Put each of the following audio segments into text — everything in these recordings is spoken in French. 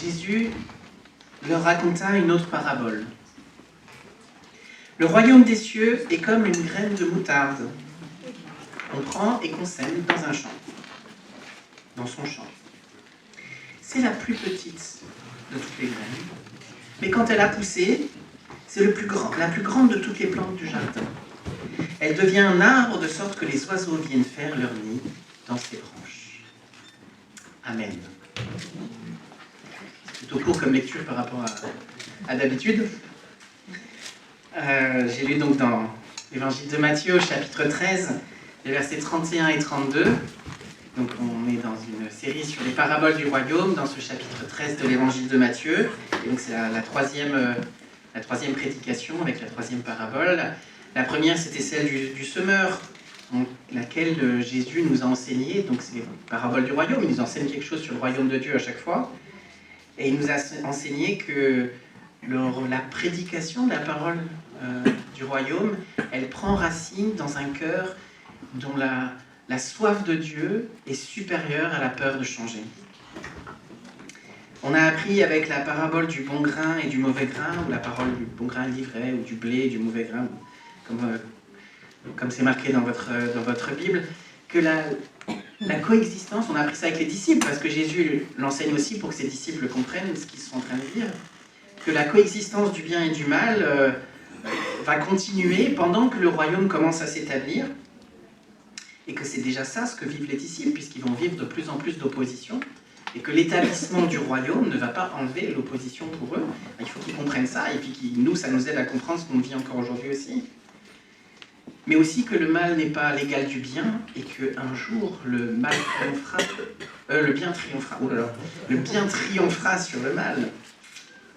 Jésus leur raconta une autre parabole. Le royaume des cieux est comme une graine de moutarde qu'on prend et qu'on sème dans un champ, dans son champ. C'est la plus petite de toutes les graines, mais quand elle a poussé, c'est la plus grande de toutes les plantes du jardin. Elle devient un arbre de sorte que les oiseaux viennent faire leur nid dans ses branches. Amen. C'est plutôt court comme lecture par rapport à d'habitude. J'ai lu donc dans l'évangile de Matthieu au chapitre 13, les versets 31 et 32. Donc on est dans une série sur les paraboles du royaume, dans ce chapitre 13 de l'évangile de Matthieu. Et donc c'est la troisième prédication avec la troisième parabole. La première, c'était celle du semeur, laquelle Jésus nous a enseigné. Donc c'est les paraboles du royaume, il nous enseigne quelque chose sur le royaume de Dieu à chaque fois. Et il nous a enseigné que la prédication de la parole du royaume, elle prend racine dans un cœur dont la soif de Dieu est supérieure à la peur de changer. On a appris avec la parabole du bon grain et du mauvais grain, ou la parole du bon grain livré, ou du blé et du mauvais grain, comme c'est marqué dans votre Bible, que la coexistence, on a appris ça avec les disciples, parce que Jésus l'enseigne aussi pour que ses disciples comprennent ce qu'ils sont en train de dire, que la coexistence du bien et du mal va continuer pendant que le royaume commence à s'établir, et que c'est déjà ça ce que vivent les disciples, puisqu'ils vont vivre de plus en plus d'opposition, et que l'établissement du royaume ne va pas enlever l'opposition pour eux. Il faut qu'ils comprennent ça, et puis ça nous aide à comprendre ce qu'on vit encore aujourd'hui aussi. Mais aussi que le mal n'est pas l'égal du bien, et qu'un jour, le bien triomphera sur le mal,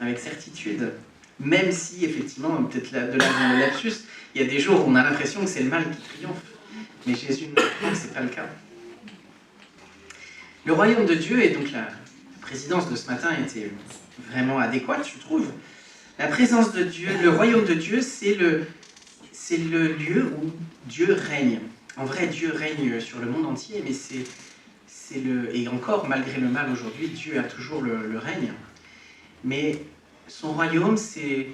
avec certitude. Même si, effectivement, peut-être de là vient le lapsus, il y a des jours où on a l'impression que c'est le mal qui triomphe. Mais Jésus nous dit que ce n'est pas le cas. Le royaume de Dieu, et donc la présidence de ce matin était vraiment adéquate, je trouve. La présence de Dieu, le royaume de Dieu, c'est le lieu où Dieu règne. En vrai, Dieu règne sur le monde entier, mais et encore, malgré le mal aujourd'hui, Dieu a toujours le règne. Mais son royaume, c'est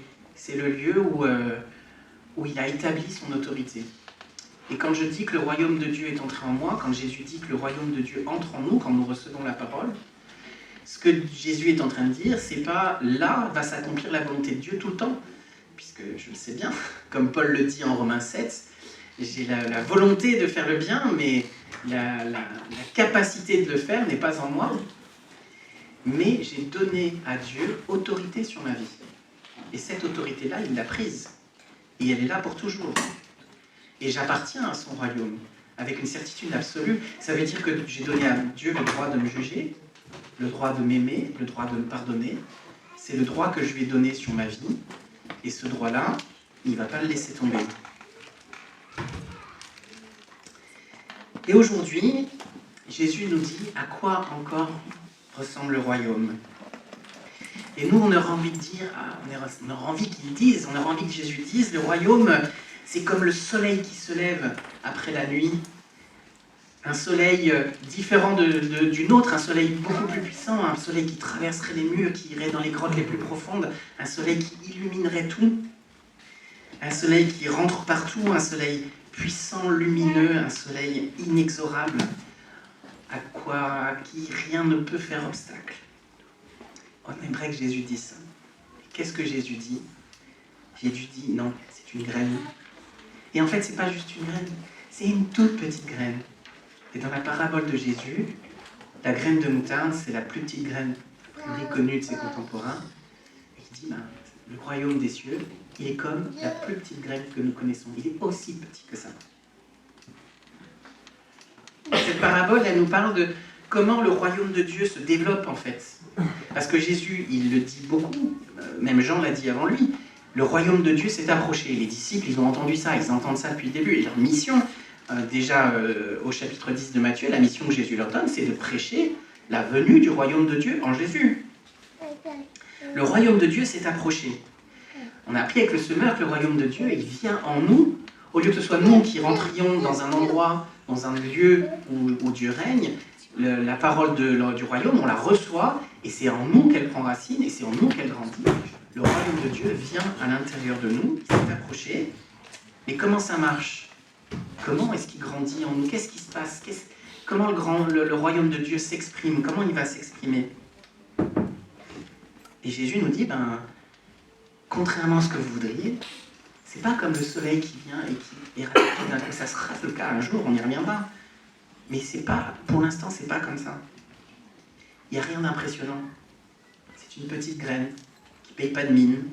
le lieu où il a établi son autorité. Et quand je dis que le royaume de Dieu est entré en moi, quand Jésus dit que le royaume de Dieu entre en nous, quand nous recevons la parole, ce que Jésus est en train de dire, c'est pas là va s'accomplir la volonté de Dieu tout le temps, puisque je le sais bien, comme Paul le dit en Romains 7, j'ai la volonté de faire le bien, mais la capacité de le faire n'est pas en moi. Mais j'ai donné à Dieu autorité sur ma vie. Et cette autorité-là, il l'a prise. Et elle est là pour toujours. Et j'appartiens à son royaume, avec une certitude absolue. Ça veut dire que j'ai donné à Dieu le droit de me juger, le droit de m'aimer, le droit de me pardonner. C'est le droit que je lui ai donné sur ma vie. Et ce droit-là, il ne va pas le laisser tomber. Et aujourd'hui, Jésus nous dit à quoi encore ressemble le royaume. Et nous, on aura envie de dire, on aura envie qu'il dise, on aura envie que Jésus dise, le royaume, c'est comme le soleil qui se lève après la nuit. Un soleil différent du nôtre, un soleil beaucoup plus puissant, un soleil qui traverserait les murs, qui irait dans les grottes les plus profondes, un soleil qui illuminerait tout, un soleil qui rentre partout, un soleil puissant, lumineux, un soleil inexorable, à qui rien ne peut faire obstacle. On aimerait que Jésus dise ça. Qu'est-ce que Jésus dit? Jésus dit, non, c'est une graine. Et en fait, c'est pas juste une graine, c'est une toute petite graine. Et dans la parabole de Jésus, la graine de moutarde, c'est la plus petite graine plus connue de ses contemporains. Et il dit, le royaume des cieux, il est comme la plus petite graine que nous connaissons. Il est aussi petit que ça. Cette parabole, elle nous parle de comment le royaume de Dieu se développe en fait. Parce que Jésus, il le dit beaucoup, même Jean l'a dit avant lui, le royaume de Dieu s'est approché. Les disciples, ils ont entendu ça, ils entendent ça depuis le début. Et leur mission, au chapitre 10 de Matthieu, la mission que Jésus leur donne, c'est de prêcher la venue du royaume de Dieu en Jésus. Le royaume de Dieu s'est approché. On a appris avec le semeur que le royaume de Dieu, il vient en nous, au lieu que ce soit nous qui rentrions dans un endroit, dans un lieu où Dieu règne, la parole du royaume, on la reçoit, et c'est en nous qu'elle prend racine, et c'est en nous qu'elle grandit. Le royaume de Dieu vient à l'intérieur de nous, il s'est approché. Mais comment ça marche? Comment est-ce qu'il grandit en nous? Qu'est-ce qui se passe? Comment le royaume de Dieu s'exprime? Comment il va s'exprimer? Et Jésus nous dit, contrairement à ce que vous voudriez, c'est pas comme le soleil qui vient et qui est rapide d'un coup. Ça sera le cas un jour, on y reviendra. Mais pour l'instant, c'est pas comme ça. Il n'y a rien d'impressionnant. C'est une petite graine qui ne paye pas de mine.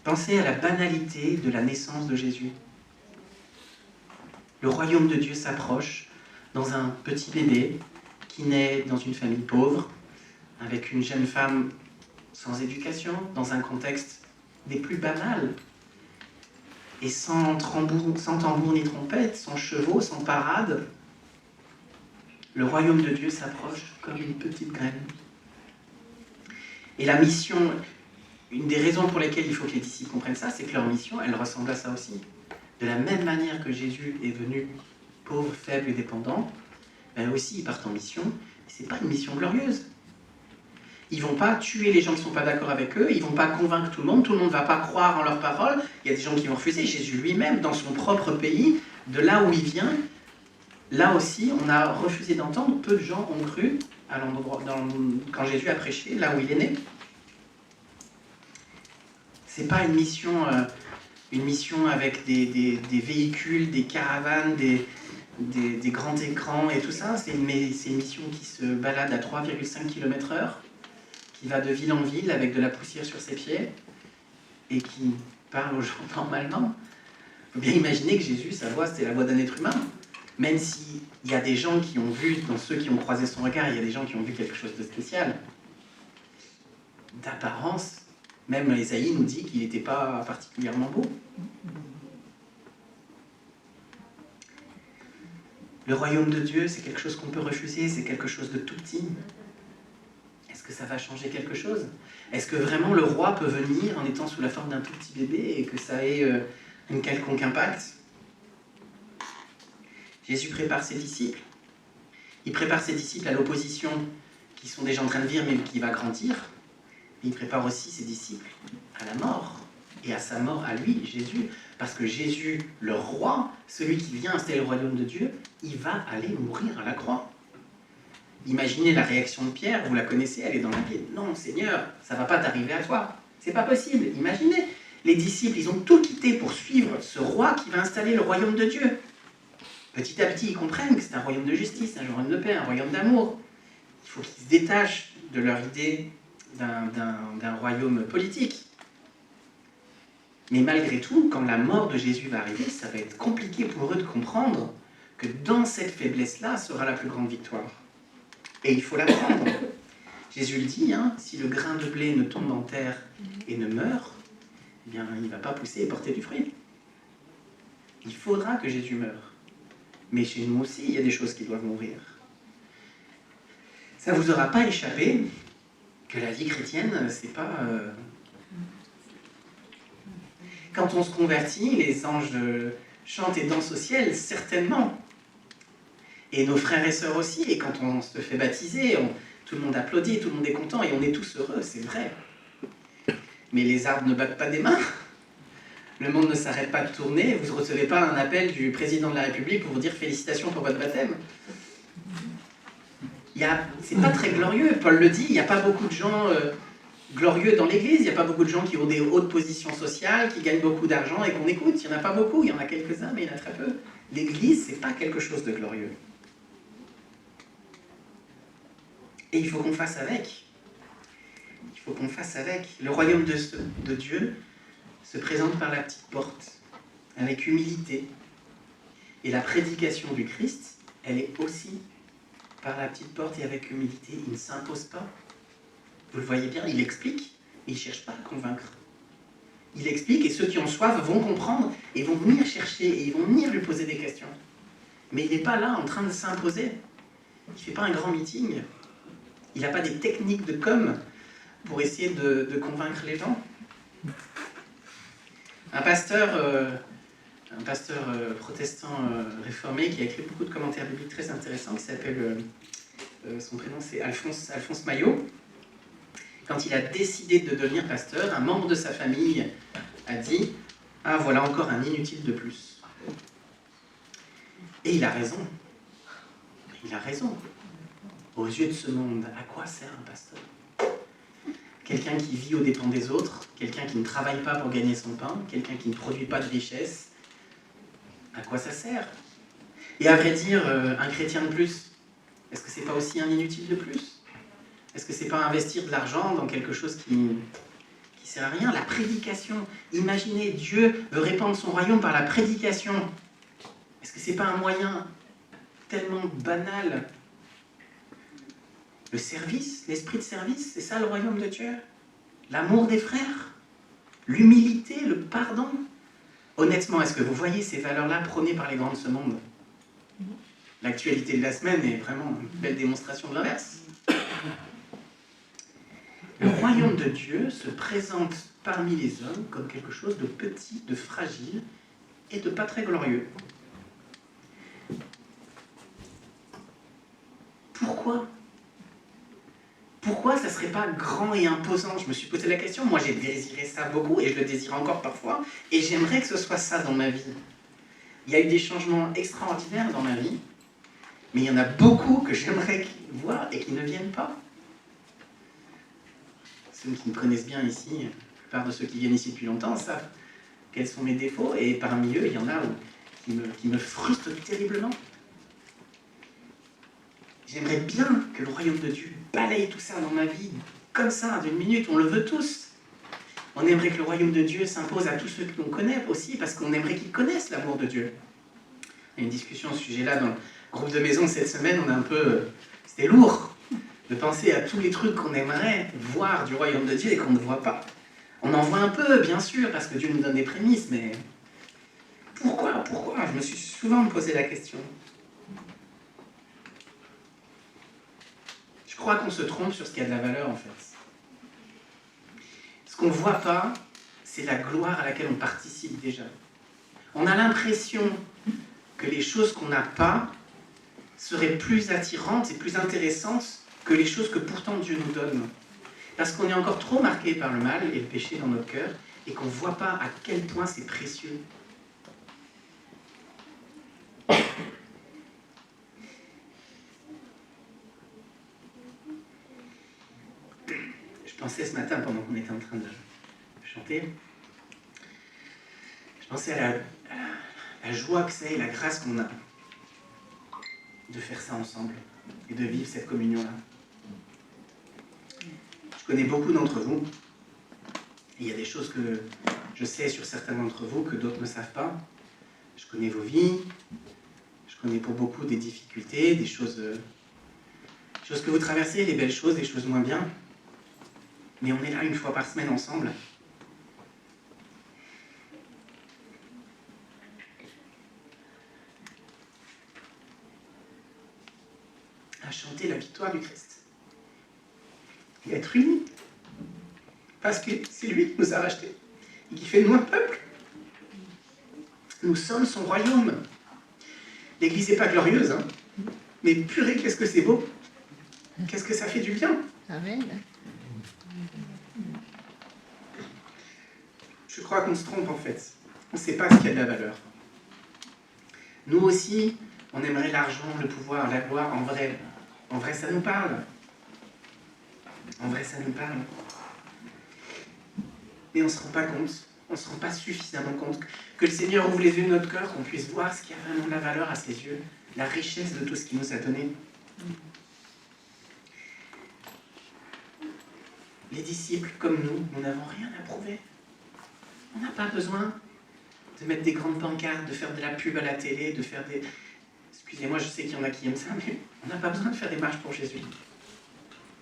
Pensez à la banalité de la naissance de Jésus. Le royaume de Dieu s'approche dans un petit bébé qui naît dans une famille pauvre, avec une jeune femme sans éducation, dans un contexte des plus banals, et sans tambour ni trompette, sans chevaux, sans parade. Le royaume de Dieu s'approche comme une petite graine. Et la mission, une des raisons pour lesquelles il faut que les disciples comprennent ça, c'est que leur mission, elle ressemble à ça aussi. De la même manière que Jésus est venu pauvre, faible et dépendant, eux aussi ils partent en mission, et c'est pas une mission glorieuse. Ils vont pas tuer les gens qui sont pas d'accord avec eux, ils vont pas convaincre tout le monde va pas croire en leurs paroles, il y a des gens qui vont refuser. Jésus lui-même, dans son propre pays, de là où il vient, là aussi, on a refusé d'entendre, peu de gens ont cru à l'endroit, quand Jésus a prêché, là où il est né. C'est pas une mission avec des véhicules, des caravanes, des grands écrans et tout ça. C'est une mission qui se balade à 3,5 km/h, qui va de ville en ville avec de la poussière sur ses pieds et qui parle aux gens normalement. Il faut bien imaginer que Jésus, sa voix, c'était la voix d'un être humain. Même s'il y a des gens qui ont vu, dans ceux qui ont croisé son regard, il y a des gens qui ont vu quelque chose de spécial. D'apparence, même Ésaïe nous dit qu'il n'était pas particulièrement beau. Le royaume de Dieu, c'est quelque chose qu'on peut refuser, c'est quelque chose de tout petit. Est-ce que ça va changer quelque chose? Est-ce que vraiment le roi peut venir en étant sous la forme d'un tout petit bébé et que ça ait un quelconque impact? Jésus prépare ses disciples. Il prépare ses disciples à l'opposition qui sont déjà en train de vivre mais qui va grandir. Il prépare aussi ses disciples à la mort et à sa mort à lui, Jésus. Parce que Jésus, le roi, celui qui vient installer le royaume de Dieu, il va aller mourir à la croix. Imaginez la réaction de Pierre, vous la connaissez, elle est dans la Bible. Non, Seigneur, ça ne va pas t'arriver à toi. C'est pas possible. Imaginez, les disciples, ils ont tout quitté pour suivre ce roi qui va installer le royaume de Dieu. Petit à petit, ils comprennent que c'est un royaume de justice, un royaume de paix, un royaume d'amour. Il faut qu'ils se détachent de leur idée d'un royaume politique. Mais malgré tout, quand la mort de Jésus va arriver, ça va être compliqué pour eux de comprendre que dans cette faiblesse-là sera la plus grande victoire. Et il faut l'apprendre. Jésus le dit, si le grain de blé ne tombe en terre et ne meurt, eh bien, il ne va pas pousser et porter du fruit. Il faudra que Jésus meure. Mais chez nous aussi, il y a des choses qui doivent mourir. Ça ne vous aura pas échappé que la vie chrétienne, c'est pas... Quand on se convertit, les anges chantent et dansent au ciel, certainement. Et nos frères et sœurs aussi. Et quand on se fait baptiser, tout le monde applaudit, tout le monde est content et on est tous heureux, c'est vrai. Mais les arbres ne battent pas des mains. Le monde ne s'arrête pas de tourner. Vous ne recevez pas un appel du président de la République pour vous dire félicitations pour votre baptême. C'est pas très glorieux. Paul le dit, il n'y a pas beaucoup de gens glorieux dans l'Église. Il n'y a pas beaucoup de gens qui ont des hautes positions sociales, qui gagnent beaucoup d'argent et qu'on écoute. Il n'y en a pas beaucoup. Il y en a quelques-uns, mais il y en a très peu. L'Église, c'est pas quelque chose de glorieux. Et il faut qu'on fasse avec. Il faut qu'on fasse avec. Le royaume de Dieu se présente par la petite porte, avec humilité. Et la prédication du Christ, elle est aussi par la petite porte et avec humilité. Il ne s'impose pas. Vous le voyez bien, il explique, et il ne cherche pas à convaincre. Il explique, et ceux qui ont soif vont comprendre, et vont venir chercher, et ils vont venir lui poser des questions. Mais il n'est pas là en train de s'imposer. Il ne fait pas un grand meeting. Il n'a pas des techniques de com pour essayer de convaincre les gens. Un pasteur pasteur protestant réformé qui a écrit beaucoup de commentaires bibliques très intéressants, qui s'appelle, son prénom c'est Alphonse Maillot. Quand il a décidé de devenir pasteur, un membre de sa famille a dit « Ah, voilà encore un inutile de plus ». Et il a raison. Il a raison. Aux yeux de ce monde, à quoi sert un pasteur? Quelqu'un qui vit aux dépens des autres, quelqu'un qui ne travaille pas pour gagner son pain, quelqu'un qui ne produit pas de richesse. À quoi ça sert? Et à vrai dire, un chrétien de plus, est-ce que c'est pas aussi un inutile de plus? Est-ce que c'est pas investir de l'argent dans quelque chose qui sert à rien? La prédication. Imaginez, Dieu veut répandre son royaume par la prédication. Est-ce que c'est pas un moyen tellement banal? Le service, l'esprit de service, c'est ça le royaume de Dieu? L'amour des frères? L'humilité, le pardon? Honnêtement, est-ce que vous voyez ces valeurs-là prônées par les grands de ce monde? L'actualité de la semaine est vraiment une belle démonstration de l'inverse. Le royaume de Dieu se présente parmi les hommes comme quelque chose de petit, de fragile et de pas très glorieux. Pourquoi? Pourquoi ça ne serait pas grand et imposant? Je me suis posé la question, moi j'ai désiré ça beaucoup et je le désire encore parfois, et j'aimerais que ce soit ça dans ma vie. Il y a eu des changements extraordinaires dans ma vie, mais il y en a beaucoup que j'aimerais voir et qui ne viennent pas. Ceux qui me connaissent bien ici, la plupart de ceux qui viennent ici depuis longtemps savent quels sont mes défauts, et parmi eux, il y en a qui me frustrent terriblement. J'aimerais bien que le royaume de Dieu balaye tout ça dans ma vie, comme ça, d'une minute, on le veut tous. On aimerait que le royaume de Dieu s'impose à tous ceux que l'on connaît aussi, parce qu'on aimerait qu'ils connaissent l'amour de Dieu. Il y a une discussion à ce sujet-là dans le groupe de maison cette semaine, on a un peu... C'était lourd de penser à tous les trucs qu'on aimerait voir du royaume de Dieu et qu'on ne voit pas. On en voit un peu, bien sûr, parce que Dieu nous donne des prémices, mais pourquoi? Je me suis souvent posé la question. Je crois qu'on se trompe sur ce qui a de la valeur, en fait. Ce qu'on ne voit pas, c'est la gloire à laquelle on participe déjà. On a l'impression que les choses qu'on n'a pas seraient plus attirantes et plus intéressantes que les choses que pourtant Dieu nous donne. Parce qu'on est encore trop marqué par le mal et le péché dans notre cœur, et qu'on ne voit pas à quel point c'est précieux. Je pensais ce matin, pendant qu'on était en train de chanter, je pensais à la joie que c'est et la grâce qu'on a de faire ça ensemble et de vivre cette communion-là. Je connais beaucoup d'entre vous, et il y a des choses que je sais sur certains d'entre vous que d'autres ne savent pas. Je connais vos vies, je connais pour beaucoup des difficultés, des choses que vous traversez, les belles choses, des choses moins bien. Mais on est là une fois par semaine ensemble. À chanter la victoire du Christ. Et être unis. Parce que c'est lui qui nous a rachetés. Et qui fait de nous un peuple. Nous sommes son royaume. L'Église n'est pas glorieuse, hein. Mais purée, qu'est-ce que c'est beau. Qu'est-ce que ça fait du bien. Amen. Je crois qu'on se trompe en fait. On ne sait pas ce qui a de la valeur. Nous aussi, on aimerait l'argent, le pouvoir, la gloire. En vrai, ça nous parle. En vrai, ça nous parle. Mais on ne se rend pas compte, on ne se rend pas suffisamment compte que le Seigneur ouvre les yeux de notre cœur, qu'on puisse voir ce qui a vraiment de la valeur à ses yeux, la richesse de tout ce qu'il nous a donné. Les disciples, comme nous n'avons rien à prouver. On n'a pas besoin de mettre des grandes pancartes, de faire de la pub à la télé, de faire des... Excusez-moi, je sais qu'il y en a qui aiment ça, mais on n'a pas besoin de faire des marches pour Jésus.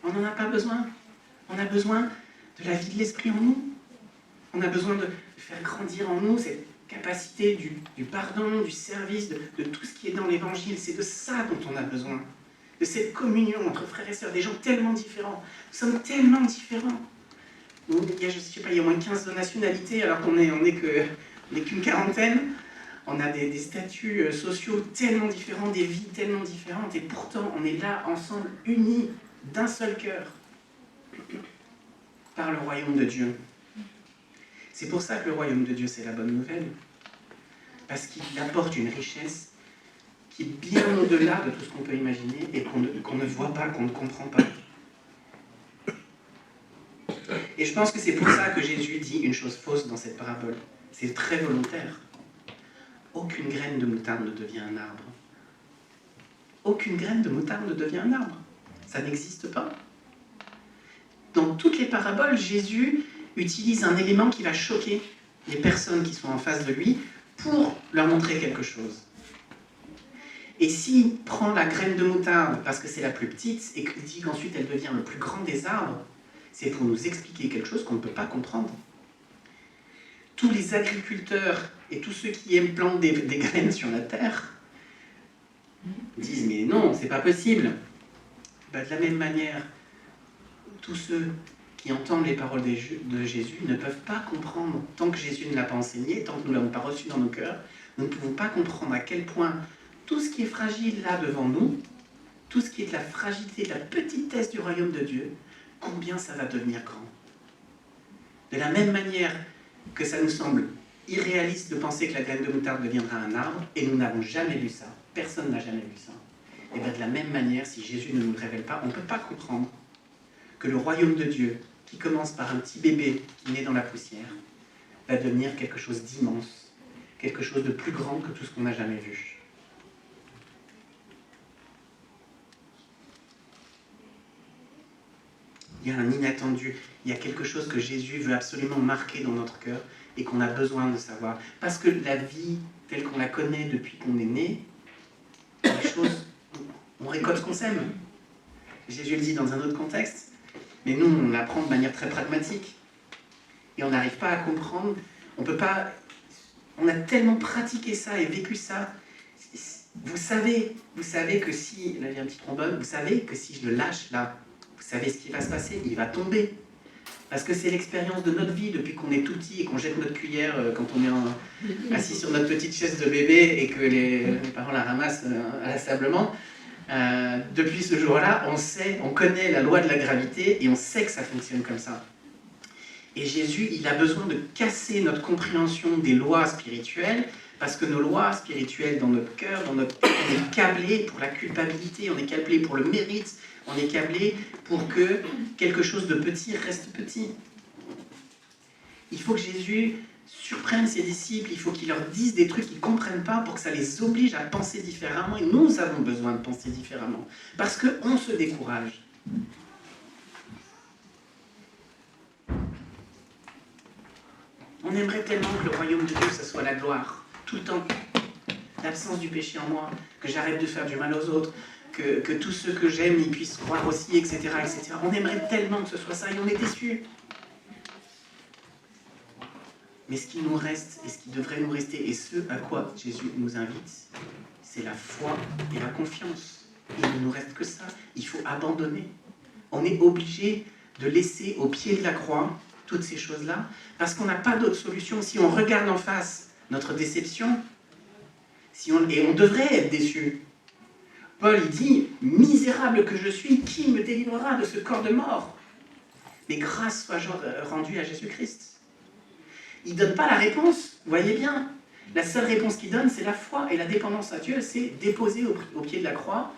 On n'en a pas besoin. On a besoin de la vie de l'Esprit en nous. On a besoin de faire grandir en nous cette capacité du pardon, du service, de tout ce qui est dans l'Évangile. C'est de ça dont on a besoin. De cette communion entre frères et sœurs, des gens tellement différents. Nous sommes tellement différents. Il y a, je sais pas, il y a au moins 15 nationalités, alors qu'on n'est qu'une quarantaine. on a des statuts sociaux tellement différents, des vies tellement différentes, et pourtant on est là ensemble, unis d'un seul cœur, par le royaume de Dieu. C'est pour ça que le royaume de Dieu, c'est la bonne nouvelle, parce qu'il apporte une richesse qui est bien au-delà de tout ce qu'on peut imaginer et qu'on ne voit pas, qu'on ne comprend pas. Et je pense que c'est pour ça que Jésus dit une chose fausse dans cette parabole. C'est très volontaire. Aucune graine de moutarde ne devient un arbre. Aucune graine de moutarde ne devient un arbre. Ça n'existe pas. Dans toutes les paraboles, Jésus utilise un élément qui va choquer les personnes qui sont en face de lui pour leur montrer quelque chose. Et s'il prend la graine de moutarde parce que c'est la plus petite et qu'il dit qu'ensuite elle devient le plus grand des arbres, c'est pour nous expliquer quelque chose qu'on ne peut pas comprendre. Tous les agriculteurs et tous ceux qui aiment planter des graines sur la terre disent « mais non, c'est pas possible ». De la même manière, tous ceux qui entendent les paroles de Jésus ne peuvent pas comprendre, tant que Jésus ne l'a pas enseigné, tant que nous ne l'avons pas reçu dans nos cœurs, nous ne pouvons pas comprendre à quel point tout ce qui est fragile là devant nous, tout ce qui est de la fragilité, de la petitesse du royaume de Dieu, combien ça va devenir grand. De la même manière que ça nous semble irréaliste de penser que la graine de moutarde deviendra un arbre, et nous n'avons jamais vu ça, personne n'a jamais vu ça. Et bien de la même manière, si Jésus ne nous le révèle pas, on ne peut pas comprendre que le royaume de Dieu, qui commence par un petit bébé qui naît dans la poussière, va devenir quelque chose d'immense, quelque chose de plus grand que tout ce qu'on n'a jamais vu. Il y a un inattendu, il y a quelque chose que Jésus veut absolument marquer dans notre cœur et qu'on a besoin de savoir. Parce que la vie, telle qu'on la connaît depuis qu'on est né, les choses, on récolte ce qu'on sème. Jésus le dit dans un autre contexte, mais nous, on apprend de manière très pragmatique. Et on n'arrive pas à comprendre, on peut pas... On a tellement pratiqué ça et vécu ça. Vous savez que si... Là, il y a un petit trombone. Vous savez que si je le lâche, là, vous savez ce qui va se passer, il va tomber. Parce que c'est l'expérience de notre vie depuis qu'on est tout petit et qu'on jette notre cuillère quand on est assis sur notre petite chaise de bébé et que les parents la ramassent inlassablement. Depuis ce jour-là, on connaît la loi de la gravité et on sait que ça fonctionne comme ça. Et Jésus, il a besoin de casser notre compréhension des lois spirituelles, parce que nos lois spirituelles dans notre cœur, dans notre tête, on est câblés pour la culpabilité, on est câblés pour le mérite, on est câblés pour que quelque chose de petit reste petit. Il faut que Jésus surprenne ses disciples, il faut qu'il leur dise des trucs qu'ils ne comprennent pas pour que ça les oblige à penser différemment. Et nous avons besoin de penser différemment, parce qu'on se décourage. On aimerait tellement que le royaume de Dieu, ce soit la gloire, tout le temps. L'absence du péché en moi, que j'arrête de faire du mal aux autres, que tous ceux que j'aime, ils puissent croire aussi, etc., etc. On aimerait tellement que ce soit ça, et on est déçus. Mais ce qui nous reste, et ce qui devrait nous rester, et ce à quoi Jésus nous invite, c'est la foi et la confiance. Il ne nous reste que ça. Il faut abandonner. On est obligé de laisser au pied de la croix toutes ces choses-là, parce qu'on n'a pas d'autre solution. Si on regarde en face notre déception, et on devrait être déçu. Paul, il dit, « Misérable que je suis, qui me délivrera de ce corps de mort ?» Mais grâce soit rendue à Jésus-Christ. Il ne donne pas la réponse, vous voyez bien. La seule réponse qu'il donne, c'est la foi et la dépendance à Dieu, c'est déposer au pied de la croix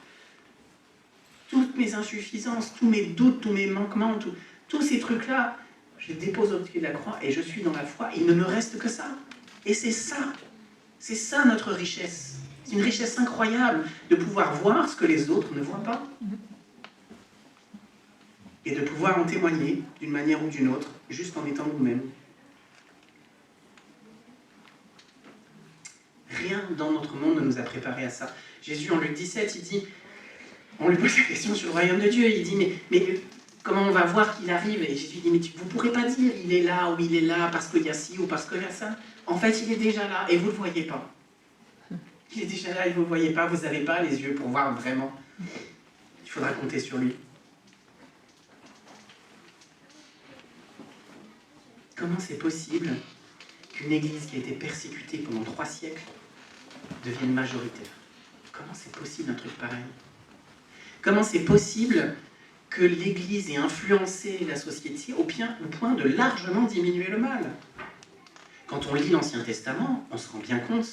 toutes mes insuffisances, tous mes doutes, tous mes manquements, tous ces trucs-là. Je les dépose au pied de la croix et je suis dans la foi. Il ne me reste que ça. Et c'est ça notre richesse. C'est une richesse incroyable de pouvoir voir ce que les autres ne voient pas. Et de pouvoir en témoigner d'une manière ou d'une autre, juste en étant nous-mêmes. Rien dans notre monde ne nous a préparé à ça. Jésus, en Luc 17, il dit, on lui pose la question sur le royaume de Dieu, il dit, mais comment on va voir qu'il arrive? Et Jésus dit, mais vous ne pourrez pas dire, il est là ou il est là parce qu'il y a ci ou parce qu'il y a ça. En fait, il est déjà là et vous ne le voyez pas. Il est déjà là et vous ne le voyez pas, vous n'avez pas les yeux pour voir vraiment. Il faudra compter sur lui. Comment c'est possible qu'une église qui a été persécutée pendant 3 siècles, devienne majoritaire. Comment c'est possible un truc pareil? Comment c'est possible que l'Église ait influencé la société au point de largement diminuer le mal? Quand on lit l'Ancien Testament, on se rend bien compte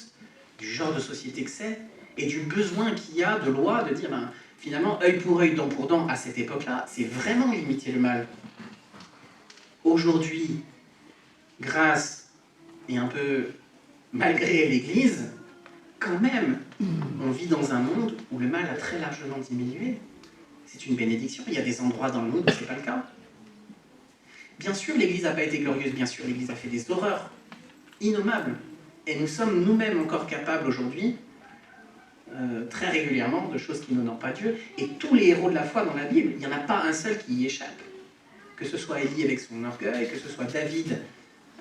du genre de société que c'est et du besoin qu'il y a de loi de dire finalement œil pour œil, dent pour dent à cette époque-là, c'est vraiment limiter le mal. Aujourd'hui, grâce et un peu malgré l'Église, quand même, on vit dans un monde où le mal a très largement diminué. C'est une bénédiction. Il y a des endroits dans le monde où ce n'est pas le cas. Bien sûr, l'Église n'a pas été glorieuse. Bien sûr, l'Église a fait des horreurs innommables. Et nous sommes nous-mêmes encore capables aujourd'hui, très régulièrement, de choses qui n'honorent pas Dieu. Et tous les héros de la foi dans la Bible, il n'y en a pas un seul qui y échappe. Que ce soit Élie avec son orgueil, que ce soit David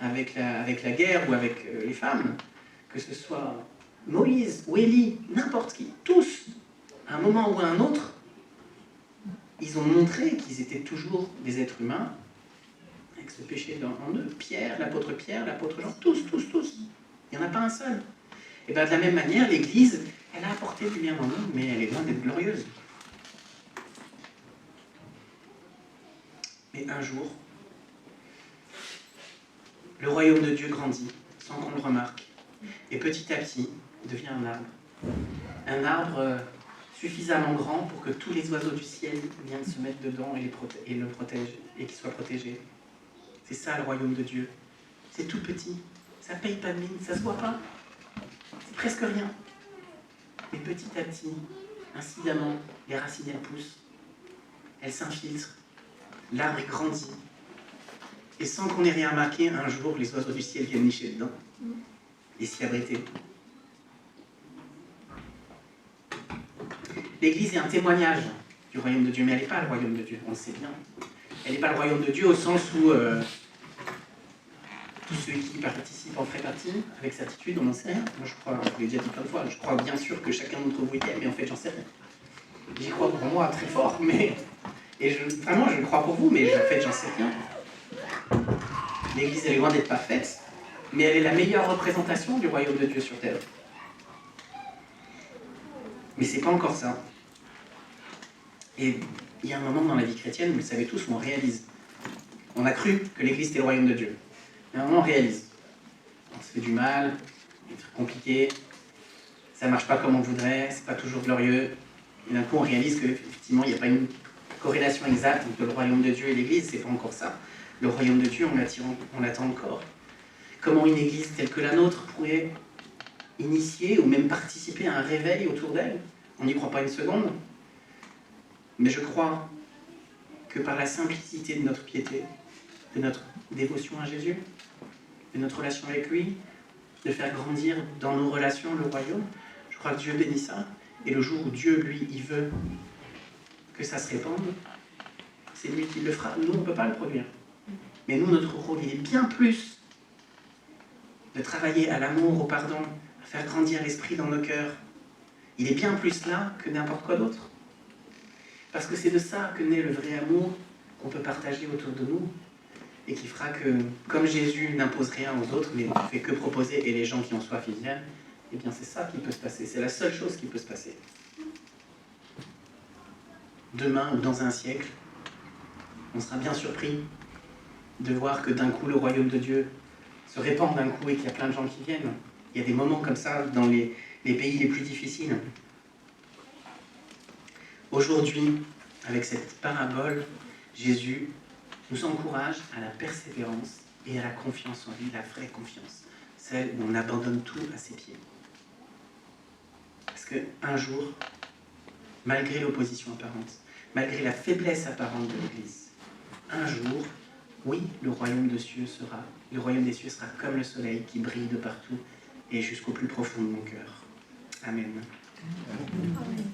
avec la guerre ou avec les femmes, que ce soit Moïse ou Élie, n'importe qui, tous, à un moment ou à un autre, ils ont montré qu'ils étaient toujours des êtres humains, avec ce péché en eux. L'apôtre Jean, tous. Il n'y en a pas un seul. Et bien de la même manière, l'Église, elle a apporté du bien dans le monde, mais elle est loin d'être glorieuse. Mais un jour, le royaume de Dieu grandit, sans qu'on le remarque, et petit à petit, devient un arbre. Un arbre suffisamment grand pour que tous les oiseaux du ciel viennent se mettre dedans et le protègent, et qu'ils soient protégés. C'est ça le royaume de Dieu. C'est tout petit, ça ne paye pas de mine, ça ne se voit pas. C'est presque rien. Mais petit à petit, incidemment, les racines elles poussent, elles s'infiltrent, l'arbre grandit. Et sans qu'on ait rien remarqué, un jour, les oiseaux du ciel viennent nicher dedans et s'y abriter. L'Église est un témoignage du royaume de Dieu, mais elle n'est pas le royaume de Dieu, on le sait bien. Elle n'est pas le royaume de Dieu au sens où tous ceux qui participent en feraient partie, avec certitude, on n'en sait rien. Moi, je crois, je l'ai déjà dit plein de fois, je crois bien sûr que chacun d'entre vous y est, mais en fait, j'en sais rien. J'y crois pour moi très fort, mais... vraiment, je le crois pour vous, mais en fait, j'en sais rien. L'Église, elle est loin d'être parfaite, mais elle est la meilleure représentation du royaume de Dieu sur terre. Mais c'est pas encore ça. Et il y a un moment dans la vie chrétienne, vous le savez tous, où on réalise. On a cru que l'Église était le royaume de Dieu. Mais à un moment, on réalise. On se fait du mal, des trucs compliqués, ça marche pas comme on voudrait, c'est pas toujours glorieux. Et d'un coup, on réalise qu'effectivement, il n'y a pas une corrélation exacte entre le royaume de Dieu et l'Église, c'est pas encore ça. Le royaume de Dieu, on l'attend encore. Comment une Église telle que la nôtre pourrait initier ou même participer à un réveil autour d'elle? On n'y croit pas une seconde. Mais je crois que par la simplicité de notre piété, de notre dévotion à Jésus, de notre relation avec lui, de faire grandir dans nos relations le royaume, je crois que Dieu bénit ça. Et le jour où Dieu, lui, il veut que ça se répande, c'est lui qui le fera. Nous, on ne peut pas le produire. Mais nous, notre rôle, il est bien plus de travailler à l'amour, au pardon, à faire grandir l'esprit dans nos cœurs. Il est bien plus là que n'importe quoi d'autre. Parce que c'est de ça que naît le vrai amour qu'on peut partager autour de nous et qui fera que, comme Jésus n'impose rien aux autres, mais ne fait que proposer et les gens qui ont soif, ils viennent, eh bien c'est ça qui peut se passer. C'est la seule chose qui peut se passer. Demain ou dans un siècle, on sera bien surpris de voir que d'un coup le royaume de Dieu se répand d'un coup et qu'il y a plein de gens qui viennent. Il y a des moments comme ça dans les pays les plus difficiles. Aujourd'hui, avec cette parabole, Jésus nous encourage à la persévérance et à la confiance en lui, la vraie confiance, celle où on abandonne tout à ses pieds. Parce qu'un jour, malgré l'opposition apparente, malgré la faiblesse apparente de l'Église, un jour, oui, le royaume des cieux sera comme le soleil qui brille de partout et jusqu'au plus profond de mon cœur. Amen. Amen.